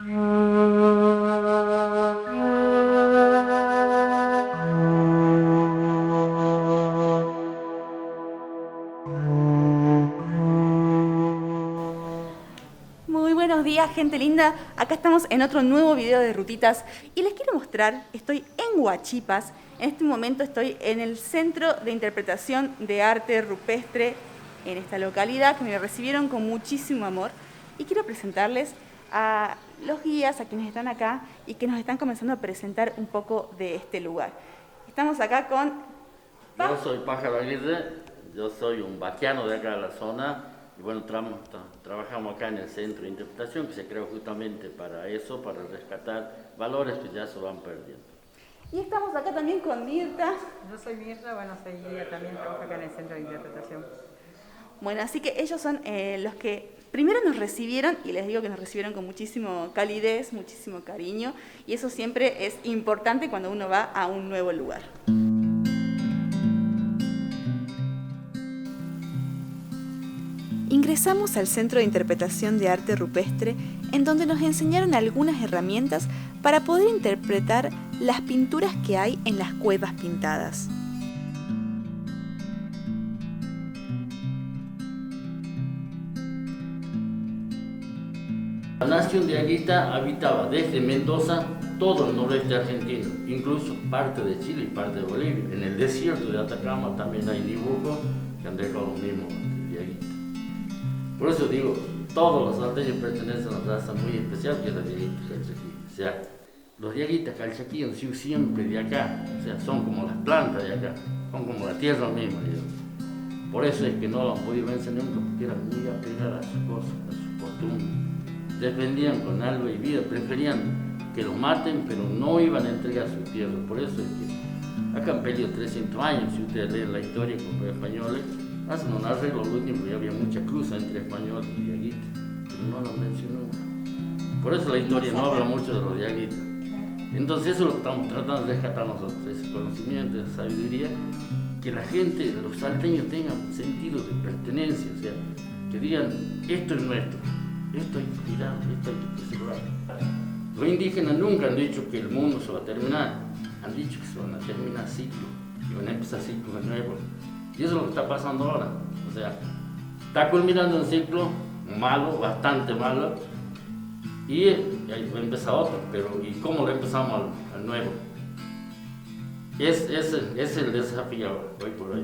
Muy buenos días, gente linda. Acá estamos en otro nuevo video de Rutitas y les quiero mostrar, estoy en Huachipas. En este momento estoy en el Centro de Interpretación de Arte Rupestre en esta localidad, que me recibieron con muchísimo amor. Y quiero presentarles a los guías, a quienes están acá y que nos están comenzando a presentar un poco de este lugar. Estamos acá con... Yo soy Pájaro Aguirre, yo soy un vaquiano de acá de la zona. Y bueno, trabajamos acá en el Centro de Interpretación, que se creó justamente para eso, para rescatar valores que ya se van perdiendo. Y estamos acá también con Mirta. Yo soy Mirta, bueno, soy guía, también trabajo acá en el Centro de Interpretación. Bueno, así que ellos son los que primero nos recibieron, y les digo que nos recibieron con muchísimo calidez, muchísimo cariño, y eso siempre es importante cuando uno va a un nuevo lugar. Ingresamos al Centro de Interpretación de Arte Rupestre, en donde nos enseñaron algunas herramientas para poder interpretar las pinturas que hay en las cuevas pintadas. La nación de Aguita habitaba desde Mendoza todo el noroeste argentino, incluso parte de Chile y parte de Bolivia. En el desierto de Atacama también hay dibujos que han dejado los mismos de Aguita. Por eso digo, todos los salteños pertenecen a una raza muy especial que es la Diaguita Calchaquí. O sea, los Diaguitas Calchaquí han sido siempre de acá, o sea, son como las plantas de acá, son como la tierra misma, digamos. Por eso es que no lo han podido vencer nunca, porque eran muy apegadas a sus cosas, a sus costumbres. Defendían con alma y vida, preferían que los maten, pero no iban a entregar su tierra. Por eso es que acá han peleado 300 años, si ustedes leen la historia con los españoles, hacen un arreglo último y había mucha cruza entre españoles y diaguitas, pero no lo mencionó. Por eso la historia no habla mucho de los diaguitas. Entonces eso es lo que estamos tratando de rescatar nosotros, ese conocimiento, esa sabiduría, que la gente, los salteños tengan sentido de pertenencia, o sea, que digan, esto es nuestro, esto hay que cuidar, esto hay que preservar. Los indígenas nunca han dicho que el mundo se va a terminar, han dicho que se van a terminar ciclos, que van a empezar ciclos nuevos. Y eso es lo que está pasando ahora, o sea, está culminando un ciclo malo, bastante malo, y ahí va a empezar otro, pero ¿y cómo le empezamos al nuevo? Es el desafío hoy por hoy.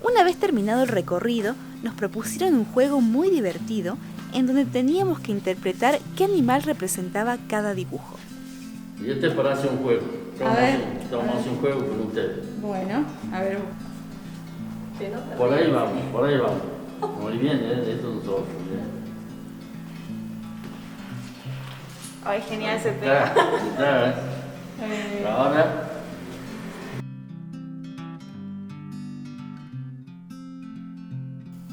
Una vez terminado el recorrido, nos propusieron un juego muy divertido en donde teníamos que interpretar qué animal representaba cada dibujo. Y este para hacer un juego. A ver. Vamos a hacer un juego con ustedes. Bueno, a ver. Por ahí vamos, por ahí vamos. Muy bien, estos nosotros. Ay, genial ese tema. Ahora.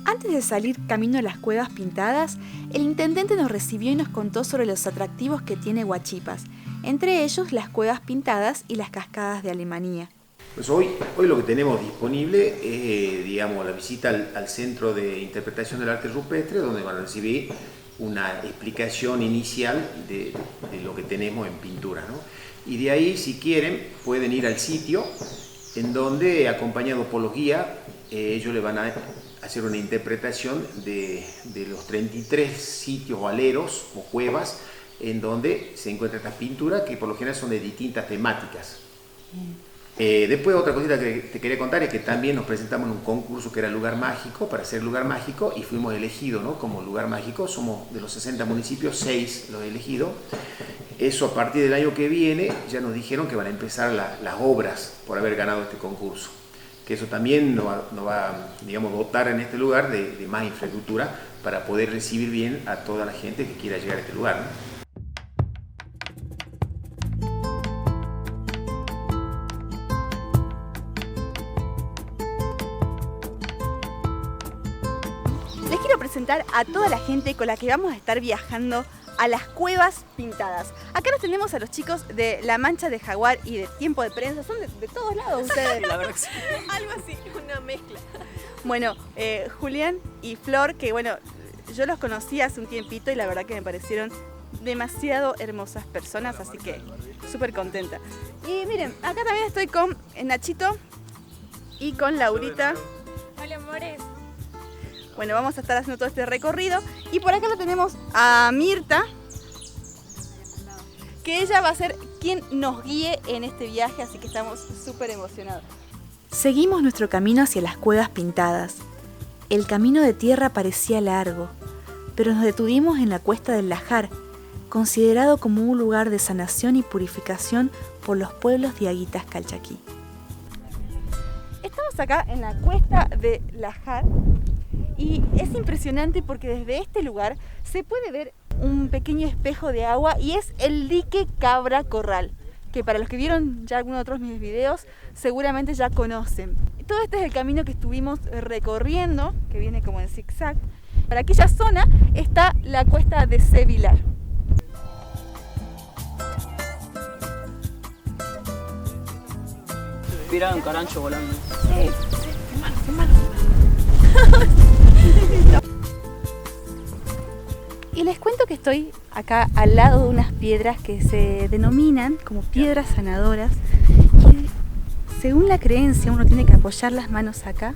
Antes de salir camino a las cuevas pintadas, el intendente nos recibió y nos contó sobre los atractivos que tiene Huachipas, entre ellos las cuevas pintadas y las cascadas de Alemania. Pues hoy lo que tenemos disponible es, digamos, la visita al Centro de Interpretación del Arte Rupestre, donde van a recibir una explicación inicial de lo que tenemos en pintura, ¿no? Y de ahí, si quieren, pueden ir al sitio, en donde, acompañados por los guías, ellos le van a hacer una interpretación de los 33 sitios o aleros o cuevas en donde se encuentran estas pinturas, que por lo general son de distintas temáticas. Después, otra cosita que te quería contar es que también nos presentamos en un concurso que era Lugar Mágico, para ser Lugar Mágico, y fuimos elegidos, ¿no?, como Lugar Mágico. Somos de los 60 municipios, 6 los elegidos. Eso, a partir del año que viene, ya nos dijeron que van a empezar las obras por haber ganado este concurso. Que eso también nos va, digamos, dotar en este lugar de más infraestructura para poder recibir bien a toda la gente que quiera llegar a este lugar, ¿no? Les quiero presentar a toda la gente con la que vamos a estar viajando a las cuevas pintadas. Acá nos tenemos a los chicos de La Mancha de Jaguar y de Tiempo de Prensa. Son de todos lados ustedes. La verdad que sí. Algo así, una mezcla. Bueno, Julián y Flor, que bueno, yo los conocí hace un tiempito y la verdad que me parecieron demasiado hermosas personas, así que súper contenta. Y miren, acá también estoy con Nachito y con Laurita. Hola, amores. Bueno, vamos a estar haciendo todo este recorrido y por acá lo tenemos a Mirta, que ella va a ser quien nos guíe en este viaje, así que estamos súper emocionados. Seguimos nuestro camino hacia las cuevas pintadas. El camino de tierra parecía largo, pero nos detuvimos en la cuesta del Lajar, considerado como un lugar de sanación y purificación por los pueblos diaguitas calchaquí. Estamos acá en la cuesta de Lajar y es impresionante porque desde este lugar se puede ver un pequeño espejo de agua y es el dique Cabra Corral, que para los que vieron ya algunos otros mis videos seguramente ya conocen. Todo este es el camino que estuvimos recorriendo, que viene como en zigzag. Para aquella zona está la cuesta de Sevilar. Mira un carancho volando. Sí, hermano. Y les cuento que estoy acá al lado de unas piedras que se denominan como piedras sanadoras. Y según la creencia uno tiene que apoyar las manos acá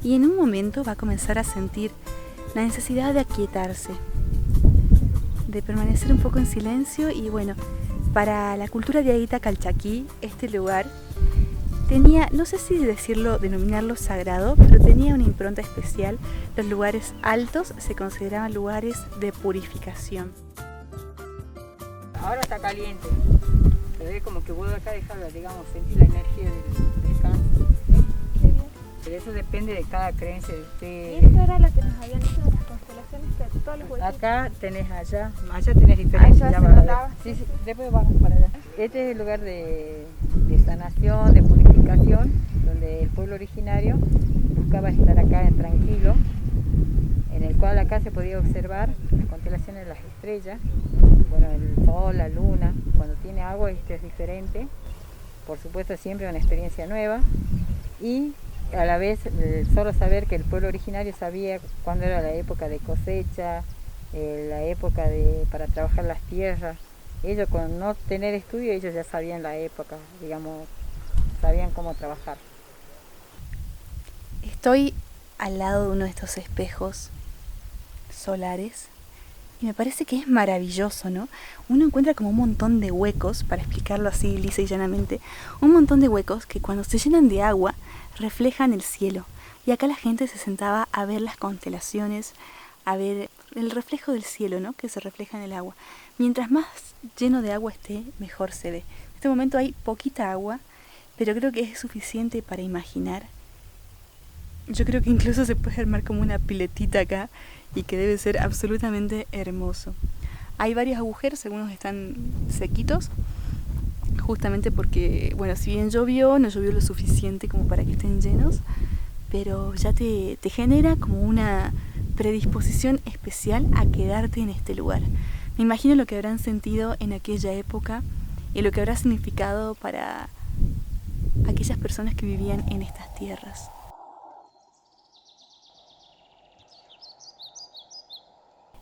y en un momento va a comenzar a sentir la necesidad de aquietarse, de permanecer un poco en silencio. Y bueno, para la cultura diaguita calchaquí este lugar tenía, no sé si decirlo, denominarlo sagrado, pero tenía una impronta especial. Los lugares altos se consideraban lugares de purificación. Ahora está caliente, pero es como que vuelvo acá a dejarla, digamos, sentir la energía del descanso. Pero eso depende de cada creencia de ustedes. Esta era la que nos habían dicho de las constelaciones, que todos los huequitos. Acá tenés allá tenés diferencia. Allá ya se vas a ver. notaba. Sí, después vamos para allá. Este es el lugar de sanación, de purificación, donde el pueblo originario buscaba estar acá tranquilo, en el cual acá se podía observar las constelaciones de las estrellas, bueno, el sol, la luna. Cuando tiene agua esto es diferente, por supuesto siempre una experiencia nueva, y a la vez solo saber que el pueblo originario sabía cuándo era la época de cosecha, la época para trabajar las tierras. Ellos, con no tener estudio, ellos ya sabían la época, digamos, sabían cómo trabajar. Estoy al lado de uno de estos espejos solares y me parece que es maravilloso, ¿no? Uno encuentra como un montón de huecos, para explicarlo así lisa y llanamente, un montón de huecos que cuando se llenan de agua reflejan el cielo. Y acá la gente se sentaba a ver las constelaciones, a ver el reflejo del cielo, ¿no? Que se refleja en el agua. Mientras más lleno de agua esté, mejor se ve. En este momento hay poquita agua, pero creo que es suficiente para imaginar. Yo creo que incluso se puede armar como una piletita acá y que debe ser absolutamente hermoso. Hay varios agujeros, algunos están sequitos, justamente porque, bueno, si bien llovió, no llovió lo suficiente como para que estén llenos, pero ya te genera como una predisposición especial a quedarte en este lugar. Me imagino lo que habrán sentido en aquella época y lo que habrá significado para aquellas personas que vivían en estas tierras.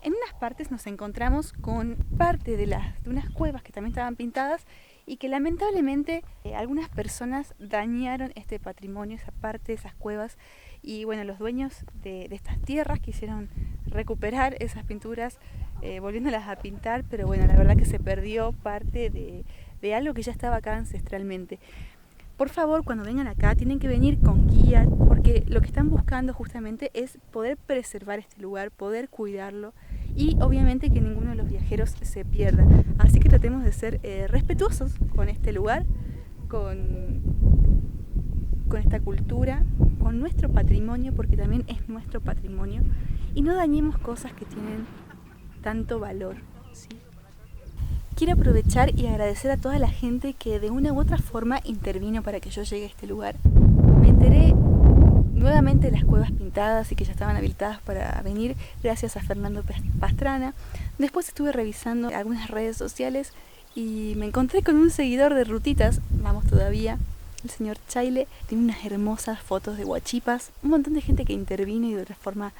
En unas partes nos encontramos con parte de unas cuevas que también estaban pintadas y que lamentablemente algunas personas dañaron este patrimonio, esa parte de esas cuevas, y bueno, los dueños de estas tierras quisieron recuperar esas pinturas volviéndolas a pintar, pero bueno, la verdad que se perdió parte de algo que ya estaba acá ancestralmente. Por favor, cuando vengan acá tienen que venir con guía, porque lo que están buscando justamente es poder preservar este lugar, poder cuidarlo y obviamente que ninguno de los viajeros se pierda. Así que tratemos de ser respetuosos con este lugar, con esta cultura, con nuestro patrimonio, porque también es nuestro patrimonio, y no dañemos cosas que tienen tanto valor, ¿sí? Quiero aprovechar y agradecer a toda la gente que de una u otra forma intervino para que yo llegue a este lugar. Me enteré nuevamente de las cuevas pintadas y que ya estaban habilitadas para venir gracias a Fernando Pastrana. Después estuve revisando algunas redes sociales y me encontré con un seguidor de Rutitas, vamos todavía, el señor Chaile. Tiene unas hermosas fotos de Huachipas, un montón de gente que intervino y de otra forma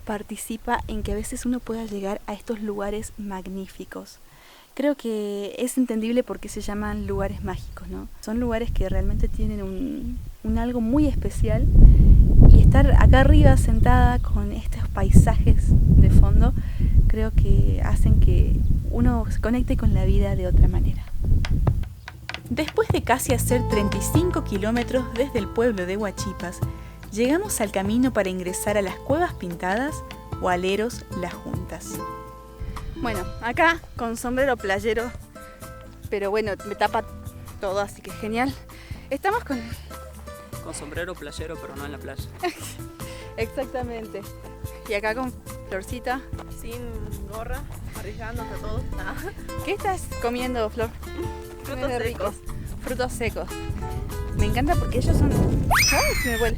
participa en que a veces uno pueda llegar a estos lugares magníficos. Creo que es entendible por qué se llaman lugares mágicos, ¿no? Son lugares que realmente tienen un algo muy especial, y estar acá arriba sentada con estos paisajes de fondo creo que hacen que uno se conecte con la vida de otra manera. Después de casi hacer 35 kilómetros desde el pueblo de Huachipas, llegamos al camino para ingresar a las Cuevas Pintadas o aleros Las Juntas. Bueno, acá con sombrero playero, pero bueno, me tapa todo, así que genial. Estamos con sombrero playero, pero no en la playa. Exactamente. Y acá con Florcita. Sin gorra, arriesgándonos a todos. ¿Qué estás comiendo, Flor? Frutos Muy secos. Frutos secos. Me encanta porque ellos son... ¡Ay, se me vuelve!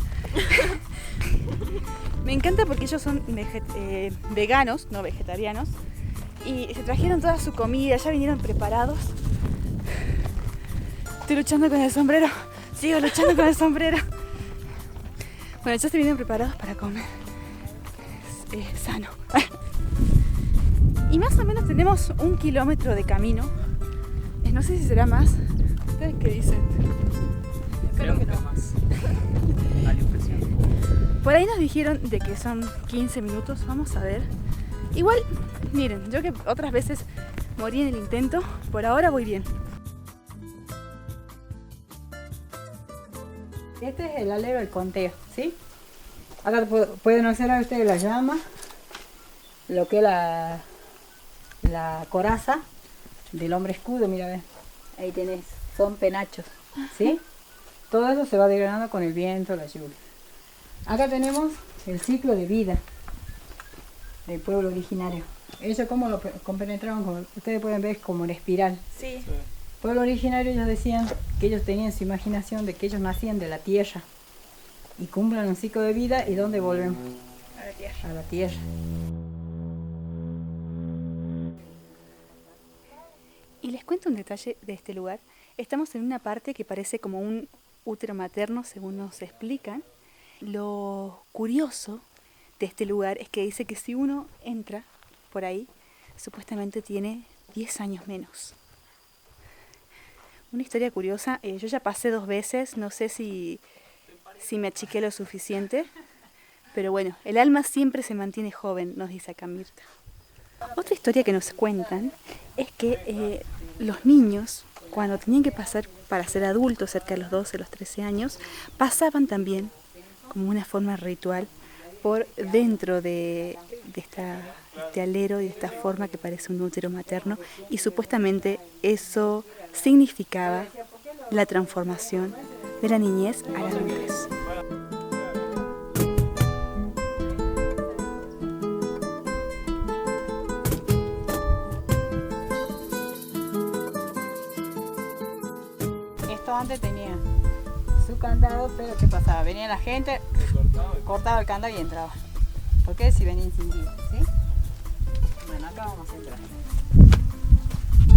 Me encanta porque ellos son veganos, no vegetarianos. Y se trajeron toda su comida, ya vinieron preparados. Estoy luchando con el sombrero. Sigo luchando con el sombrero. Bueno, ya se vienen preparados para comer sano. Y más o menos tenemos 1 kilómetro de camino. No sé si será más. ¿Ustedes qué dicen? Creo que no más. Da la impresión. Por ahí nos dijeron de que son 15 minutos. Vamos a ver. Igual, miren, yo que otras veces morí en el intento, por ahora voy bien. Este es el alero del conteo, ¿sí? Acá pueden observar ustedes la llama, lo que es la coraza del hombre escudo, mira, ven. Ahí tenés, son penachos, ¿sí? Todo eso se va degradando con el viento, la lluvia. Acá tenemos el ciclo de vida del pueblo originario. Ellos cómo lo compenetraron, como ustedes pueden ver, como en espiral. Sí. Pueblo originario, ellos decían que ellos tenían su imaginación de que ellos nacían de la tierra y cumplen un ciclo de vida, y ¿dónde volvemos? A la tierra. A la tierra. Y les cuento un detalle de este lugar. Estamos en una parte que parece como un útero materno, según nos explican. Lo curioso de este lugar es que dice que si uno entra por ahí, supuestamente tiene 10 años menos. Una historia curiosa. Yo ya pasé 2 veces, no sé si me achiqué lo suficiente, pero bueno, el alma siempre se mantiene joven, nos dice acá Mirta. Otra historia que nos cuentan es que los niños, cuando tenían que pasar para ser adultos, cerca de los 12, los 13 años, pasaban también como una forma ritual por dentro de este alero y de esta forma que parece un útero materno, y supuestamente eso significaba la transformación de la niñez a la adultez. Esto antes tenía su candado, pero ¿qué pasaba? Venía la gente, cortaba el candado y entraba. Porque si venían sin guía, ¿sí? Bueno, acá vamos a entrar.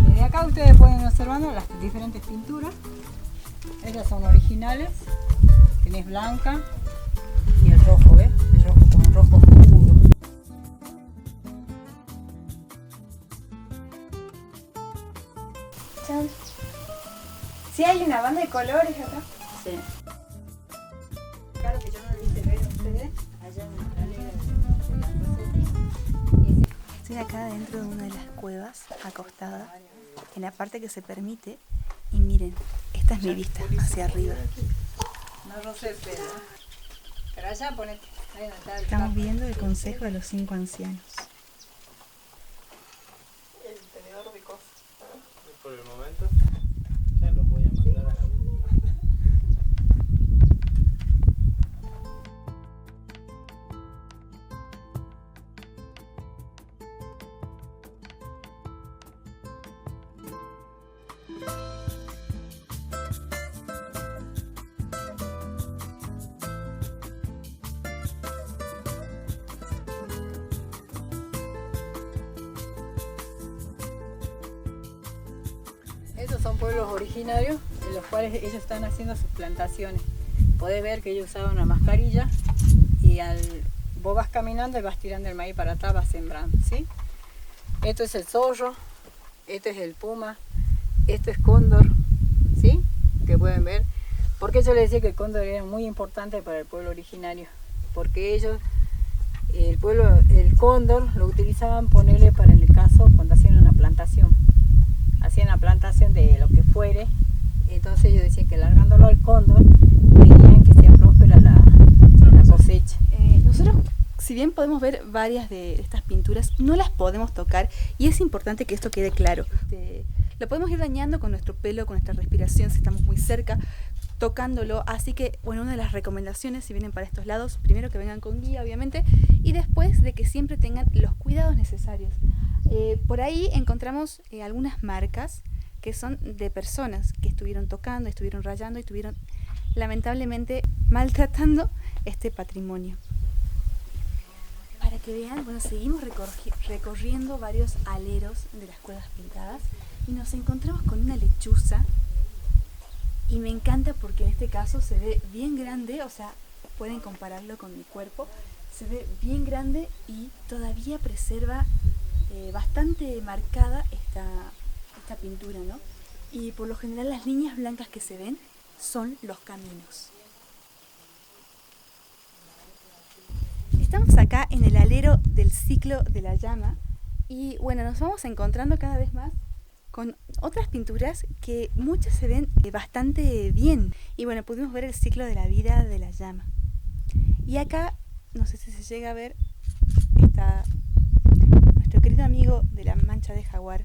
Desde acá ustedes pueden observar las diferentes pinturas. Estas son originales. Tenés blanca y el rojo, ¿ves? El rojo como un rojo oscuro. Sí, hay una banda de colores acá. Sí. Claro que yo no lo hice ver a ustedes allá en la alera de la Rosetti. Estoy acá dentro de una de las cuevas, acostada, en la parte que se permite, y miren, esta es mi vista hacia arriba. No rocé el pelo. Pero allá ponete. Ahí donde está el Estamos campo. viendo el consejo de los 5 ancianos. El tenedor de cosas. Por el momento, ya los voy a mandar a la... Esos son pueblos originarios en los cuales ellos están haciendo sus plantaciones. Podés ver que ellos usaban una mascarilla y al vos vas caminando y vas tirando el maíz para atrás, vas sembrando, ¿sí? Esto es el zorro, esto es el puma, esto es cóndor, ¿sí? Que pueden ver. Porque yo les decía que el cóndor era muy importante para el pueblo originario, porque ellos, el cóndor lo utilizaban, ponerle para el caso cuando hacían una plantación de lo que fuere. Entonces ellos decían que largándolo al cóndor veían que sea próspera la cosecha. Nosotros, si bien podemos ver varias de estas pinturas, no las podemos tocar y es importante que esto quede claro. Lo podemos ir dañando con nuestro pelo, con nuestra respiración, si estamos muy cerca, tocándolo. Así que, bueno, una de las recomendaciones, si vienen para estos lados, primero que vengan con guía, obviamente, y después de que siempre tengan los cuidados necesarios. Por ahí encontramos algunas marcas que son de personas que estuvieron tocando, estuvieron rayando y estuvieron lamentablemente maltratando este patrimonio. Para que vean, bueno, seguimos recorriendo varios aleros de las cuevas pintadas y nos encontramos con una lechuza y me encanta porque en este caso se ve bien grande, o sea, pueden compararlo con mi cuerpo, se ve bien grande y todavía preserva bastante marcada esta pintura, ¿no? Y por lo general las líneas blancas que se ven son los caminos. Estamos acá en el alero del ciclo de la llama y bueno, nos vamos encontrando cada vez más con otras pinturas que muchas se ven bastante bien. Y bueno, pudimos ver el ciclo de la vida de la llama. Y acá, no sé si se llega a ver, está nuestro querido amigo de la mancha de jaguar,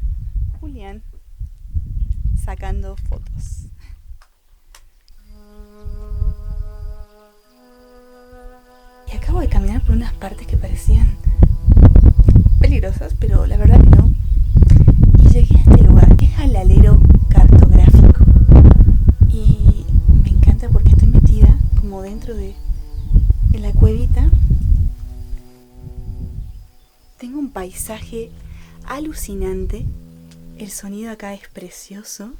Julián, sacando fotos. Y acabo de caminar por unas partes que parecían peligrosas, pero la verdad que no. Y llegué a este lugar, que es el alero cartográfico. Y me encanta porque estoy metida como dentro de la cuevita. Tengo un paisaje alucinante. El sonido acá es precioso.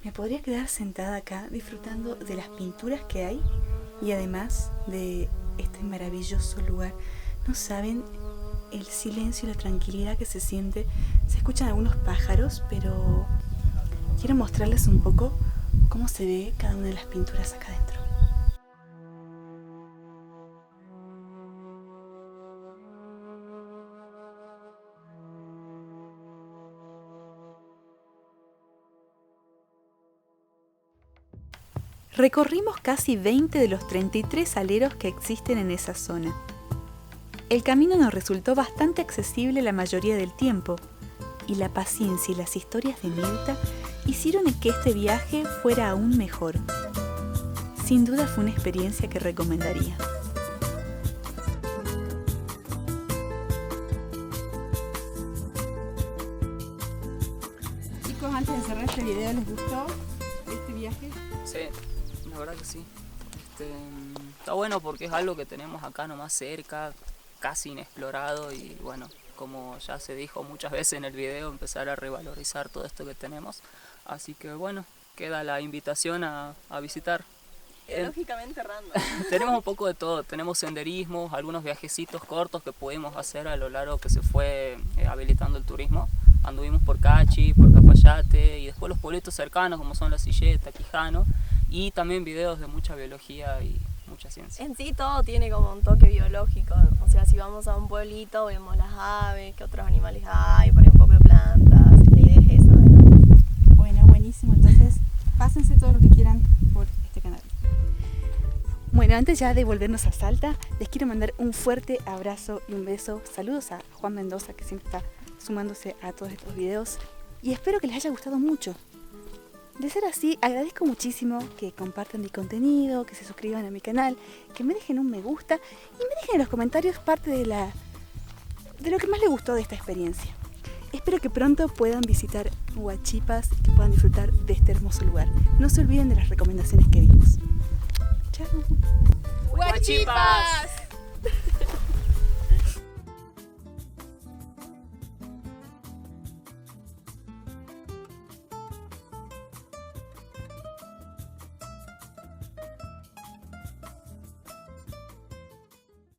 Me podría quedar sentada acá disfrutando de las pinturas que hay y además de este maravilloso lugar. No saben el silencio y la tranquilidad que se siente. Se escuchan algunos pájaros, pero quiero mostrarles un poco cómo se ve cada una de las pinturas acá adentro. Recorrimos casi 20 de los 33 aleros que existen en esa zona. El camino nos resultó bastante accesible la mayoría del tiempo, y la paciencia y las historias de Mirta hicieron que este viaje fuera aún mejor. Sin duda fue una experiencia que recomendaría. Chicos, antes de cerrar este video, ¿les gustó este viaje? Sí, la verdad que sí. Está bueno porque es algo que tenemos acá nomás cerca, casi inexplorado y bueno, como ya se dijo muchas veces en el video, empezar a revalorizar todo esto que tenemos. Así que bueno, queda la invitación a visitar. Lógicamente random. Tenemos un poco de todo, tenemos senderismos, algunos viajecitos cortos que pudimos hacer a lo largo que se fue habilitando el turismo. Anduvimos por Cachi, por Cafayate y después los pueblitos cercanos como son La Silleta, Quijano, y también videos de mucha biología y mucha ciencia. En sí todo tiene como un toque biológico, o sea, si vamos a un pueblito vemos las aves, qué otros animales hay, por ahí un poco de plantas, la idea es esa, ¿verdad? Bueno, buenísimo, entonces pásense todo lo que quieran por este canal. Bueno, antes ya de volvernos a Salta, les quiero mandar un fuerte abrazo y un beso. Saludos a Juan Mendoza, que siempre está sumándose a todos estos videos, y espero que les haya gustado mucho. De ser así, agradezco muchísimo que compartan mi contenido, que se suscriban a mi canal, que me dejen un me gusta y me dejen en los comentarios parte de lo que más les gustó de esta experiencia. Espero que pronto puedan visitar Huachipas y que puedan disfrutar de este hermoso lugar. No se olviden de las recomendaciones que dimos. Chao. ¡Huachipas!